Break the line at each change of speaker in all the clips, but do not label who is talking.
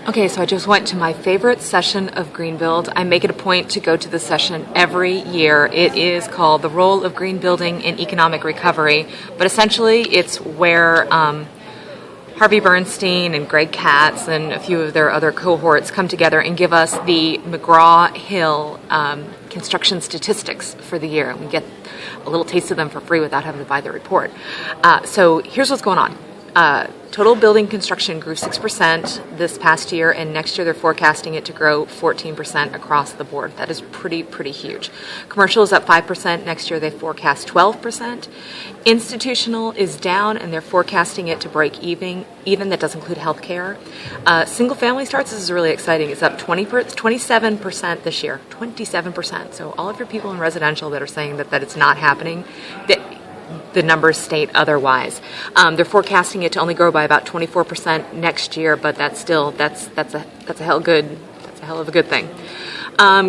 Okay, so I just went to my favorite session of Green Build. I make it a point to go to the session every year. It is called The Role of Green Building in Economic Recovery, but essentially it's where Harvey Bernstein and Greg Katz and a few of their other cohorts come together and give us the McGraw-Hill construction statistics for the year. We get a little taste of them for free without having to buy the report. So here's what's going on. Total building construction grew 6% this past year, and next year they're forecasting it to grow 14% across the board. That is pretty huge. Commercial is up 5%. Next year they forecast 12%. Institutional is down, and they're forecasting it to break even. That does include healthcare. Single family starts, this is really exciting. It's up 27% this year. 27%. So all of your people in residential that are saying that it's not happening, the numbers state otherwise. They're forecasting it to only grow by about 24% next year, but that's a hell of a good thing.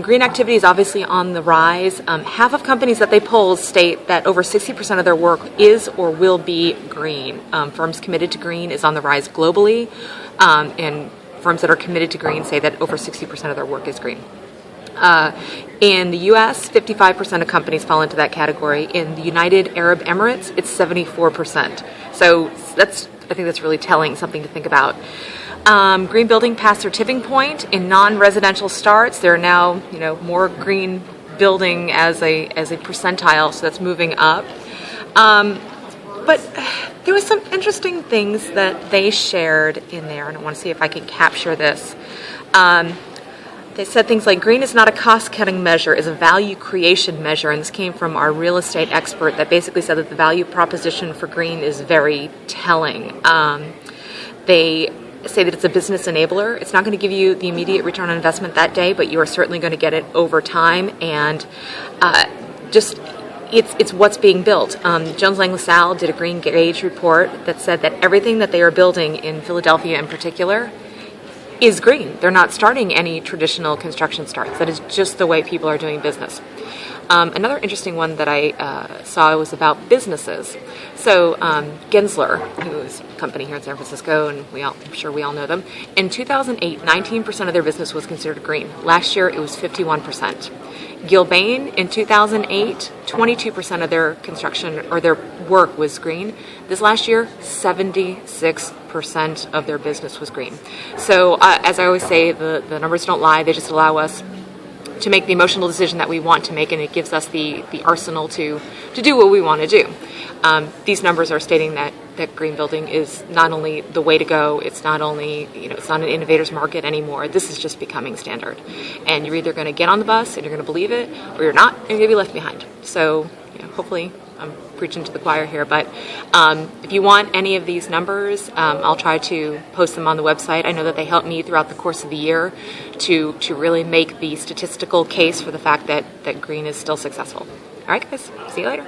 Green activity is obviously on the rise. Half of companies that they poll state that over 60% of their work is or will be green. Firms committed to green is on the rise globally, and firms that are committed to green say that over 60% of their work is green. In the U.S., 55% of companies fall into that category. In the United Arab Emirates, it's 74%. So I think that's really telling, something to think about. Green building passed their tipping point. In non-residential starts, there are now more green building as a percentile, so that's moving up. But there was some interesting things that they shared in there, and I want to see if I can capture this. They said things like, green is not a cost-cutting measure, it's a value creation measure, and this came from our real estate expert that basically said that the value proposition for green is very telling. They say that it's a business enabler. It's not going to give you the immediate return on investment that day, but you are certainly going to get it over time, and it's what's being built. Jones Lang LaSalle did a Green Gauge report that said that everything that they are building in Philadelphia in particular is green. They're not starting any traditional construction starts. That is just the way people are doing business. Another interesting one that I saw was about businesses. So Gensler, who is a company here in San Francisco, and I'm sure we all know them, in 2008, 19% of their business was considered green. Last year, it was 51%. Gilbane, in 2008, 22% of their construction or their work was green. This last year, 76% of their business was green. So as I always say, the numbers don't lie. They just allow us to make the emotional decision that we want to make, and it gives us the arsenal to do what we want to do. These numbers are stating that green building is not only the way to go, it's not only, it's not an innovator's market anymore. This is just becoming standard. And you're either going to get on the bus and you're going to believe it, or you're not, and you're going to be left behind. So, hopefully I'm preaching to the choir here, but if you want any of these numbers, I'll try to post them on the website. I know that they help me throughout the course of the year to really make the statistical case for the fact that green is still successful. All right, guys, see you later.